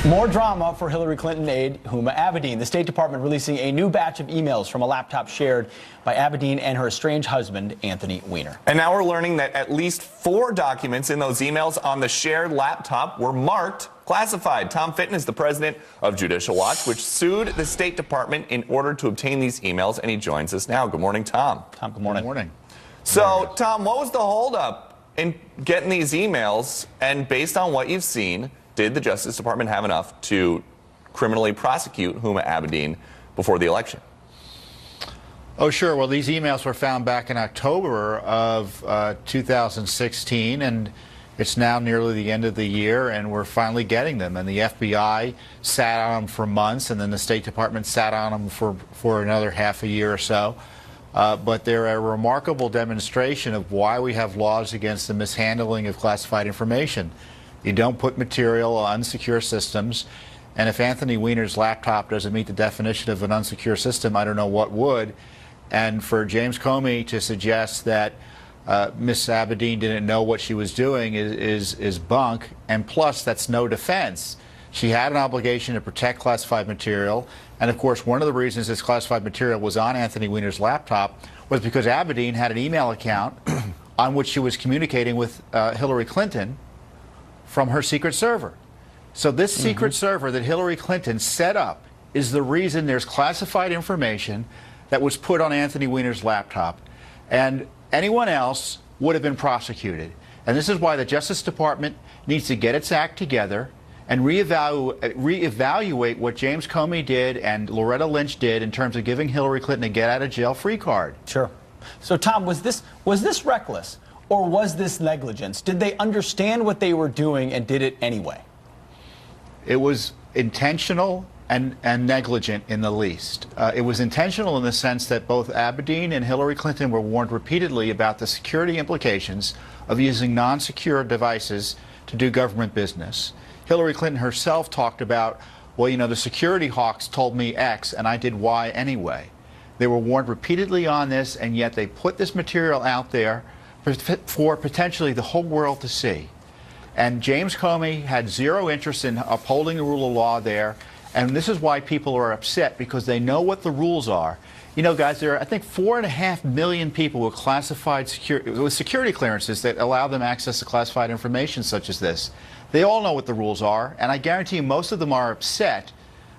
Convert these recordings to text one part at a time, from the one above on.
More drama for Hillary Clinton aide Huma Abedin. The State Department releasing a new batch of emails from a laptop shared by Abedin and her estranged husband, Anthony Weiner. And now we're learning that at least 4 documents in those emails on the shared laptop were marked classified. Tom Fitton is the president of Judicial Watch, which sued the State Department in order to obtain these emails, and he joins us now. Good morning, Tom. Tom, good morning. Good morning. So, Tom, what was the holdup in getting these emails? And based on what you've seen, did the Justice Department have enough to criminally prosecute Huma Abedin before the election? Oh, sure. Well, these emails were found back in October of 2016, and it's now nearly the end of the year, and we're finally getting them. And the FBI sat on them for months, and then the State Department sat on them for another half a year or so. But they're a remarkable demonstration of why we have laws against the mishandling of classified information. You don't put material on unsecure systems, and if Anthony Weiner's laptop doesn't meet the definition of an unsecure system, I don't know what would. And for James Comey to suggest that Ms. Abedin didn't know what she was doing is bunk, and plus that's no defense. She had an obligation to protect classified material, and of course one of the reasons this classified material was on Anthony Weiner's laptop was because Abedin had an email account on which she was communicating with Hillary Clinton from her secret server. So this secret server that Hillary Clinton set up is the reason there's classified information that was put on Anthony Weiner's laptop, and anyone else would have been prosecuted. And this is why the Justice Department needs to get its act together and reevaluate what James Comey did and Loretta Lynch did in terms of giving Hillary Clinton a get-out-of-jail-free card. Sure. So, Tom, was this reckless, or was this negligence? Did they understand what they were doing and did it anyway? It was intentional and negligent in the least. It was intentional in the sense that both Abedin and Hillary Clinton were warned repeatedly about the security implications of using non-secure devices to do government business. Hillary Clinton herself talked about, well, you know, the security hawks told me X and I did Y anyway. They were warned repeatedly on this, and yet they put this material out there for potentially the whole world to see. And James Comey had zero interest in upholding the rule of law there, and this is why people are upset, because they know what the rules are. You know, guys, there are, I think, 4.5 million people with security clearances that allow them access to classified information such as this. They all know what the rules are, and I guarantee you most of them are upset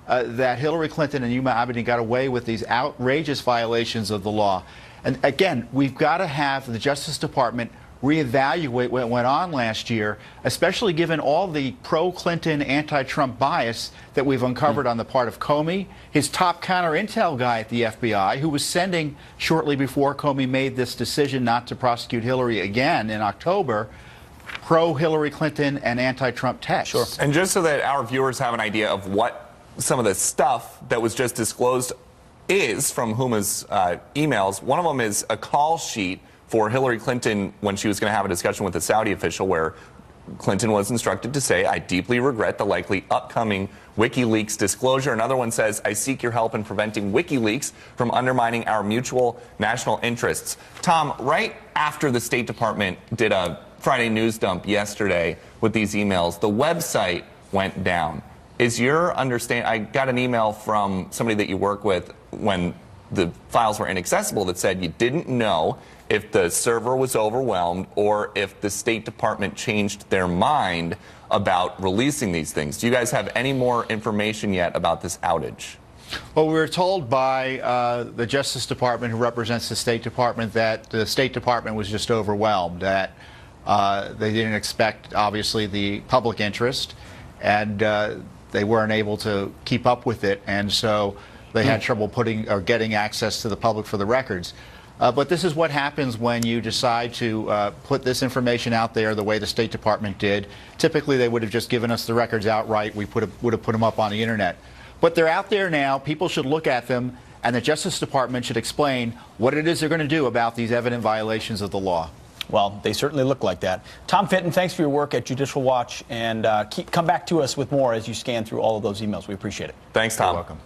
that Hillary Clinton and Huma Abedin got away with these outrageous violations of the law. And again, we've got to have the Justice Department reevaluate what went on last year, especially given all the pro-Clinton, anti-Trump bias that we've uncovered on the part of Comey, his top counter-intel guy at the FBI, who was sending, shortly before Comey made this decision not to prosecute Hillary again in October, pro-Hillary Clinton and anti-Trump texts. Sure. And just so that our viewers have an idea of what some of the stuff that was just disclosed is from Huma's emails, one of them is a call sheet for Hillary Clinton when she was going to have a discussion with a Saudi official where Clinton was instructed to say, "I deeply regret the likely upcoming WikiLeaks disclosure." Another one says, "I seek your help in preventing WikiLeaks from undermining our mutual national interests." Tom, right after the State Department did a Friday news dump yesterday with these emails, the website went down. Is your understanding, I got an email from somebody that you work with when the files were inaccessible that said you didn't know if the server was overwhelmed or if the State Department changed their mind about releasing these things. Do you guys have any more information yet about this outage? Well, we were told by the Justice Department, who represents the State Department, that the State Department was just overwhelmed, that they didn't expect, obviously, the public interest, and they weren't able to keep up with it, and so they had trouble getting access to the public for the records. But this is what happens when you decide to put this information out there the way the State Department did. Typically, they would have just given us the records outright. We would have put them up on the internet. But they're out there now. People should look at them, and the Justice Department should explain what it is they're going to do about these evident violations of the law. Well, they certainly look like that. Tom Fitton, thanks for your work at Judicial Watch, and come back to us with more as you scan through all of those emails. We appreciate it. Thanks, Tom. You're welcome.